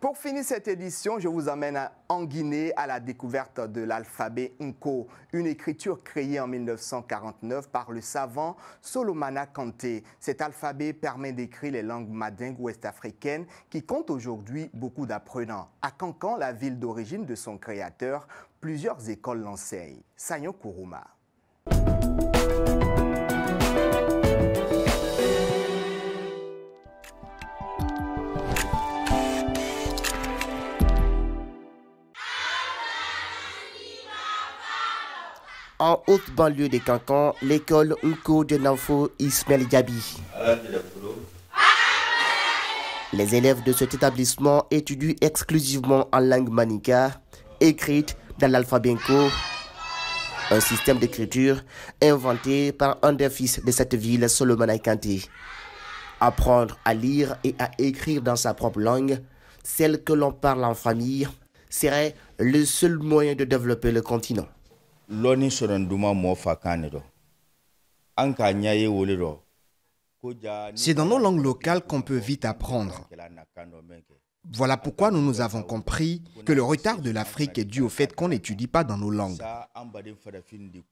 Pour finir cette édition, je vous emmène en Guinée à la découverte de l'alphabet Nko, une écriture créée en 1949 par le savant Solomana Kanté. Cet alphabet permet d'écrire les langues mandingues ouest-africaines qui comptent aujourd'hui beaucoup d'apprenants. À Kankan, la ville d'origine de son créateur, plusieurs écoles l'enseignent. Sanyo Kourouma. En haute banlieue de Kankan, l'école Nko de Nanfo Ismaël Diaby. Les élèves de cet établissement étudient exclusivement en langue maninka, écrite dans l'alphabet Nko, un système d'écriture inventé par un des fils de cette ville, Solomana Kanté. Apprendre à lire et à écrire dans sa propre langue, celle que l'on parle en famille, serait le seul moyen de développer le continent. C'est dans nos langues locales qu'on peut vite apprendre. Voilà pourquoi nous avons compris que le retard de l'Afrique est dû au fait qu'on n'étudie pas dans nos langues.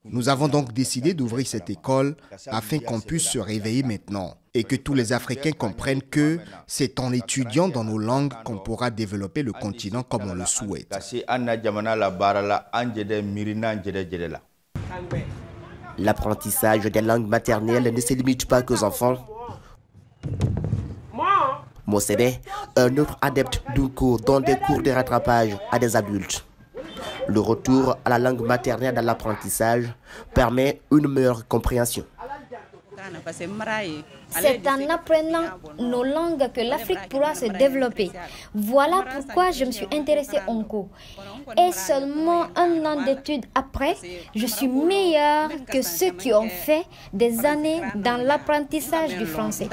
Nous avons donc décidé d'ouvrir cette école afin qu'on puisse se réveiller maintenant et que tous les Africains comprennent que c'est en étudiant dans nos langues qu'on pourra développer le continent comme on le souhaite. L'apprentissage des langues maternelles ne se limite pas qu'aux enfants. Mosebe, un autre adepte d'Nko, donne des cours de rattrapage à des adultes. Le retour à la langue maternelle dans l'apprentissage permet une meilleure compréhension. C'est en apprenant nos langues que l'Afrique pourra se développer. Voilà pourquoi je me suis intéressée au Nko. Et seulement un an d'études après, je suis meilleure que ceux qui ont fait des années dans l'apprentissage du français.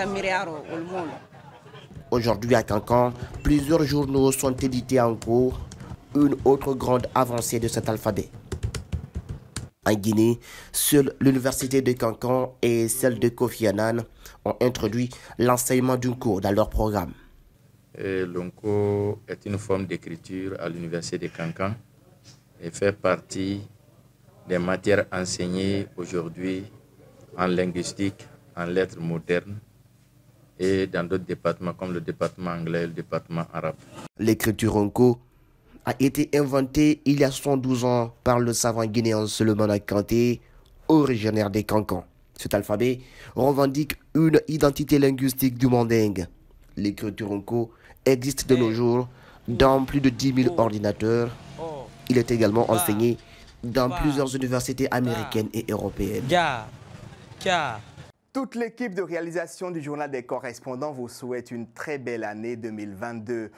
Aujourd'hui à Kankan, plusieurs journaux sont édités en Nko, une autre grande avancée de cet alphabet. En Guinée, seule l'université de Kankan et celle de Kofi Annan ont introduit l'enseignement du Nko dans leur programme. Le Nko est une forme d'écriture à l'université de Kankan et fait partie des matières enseignées aujourd'hui en linguistique, en lettres modernes et dans d'autres départements comme le département anglais et le département arabe. L'écriture Nko a été inventée il y a 112 ans par le savant guinéen Solomana Kanté, originaire des Kankan. Cet alphabet revendique une identité linguistique du mandingue. L'écriture Nko existe de nos jours dans plus de 10 000 ordinateurs. Il est également enseigné dans plusieurs universités américaines et européennes. Toute l'équipe de réalisation du Journal des correspondants vous souhaite une très belle année 2022.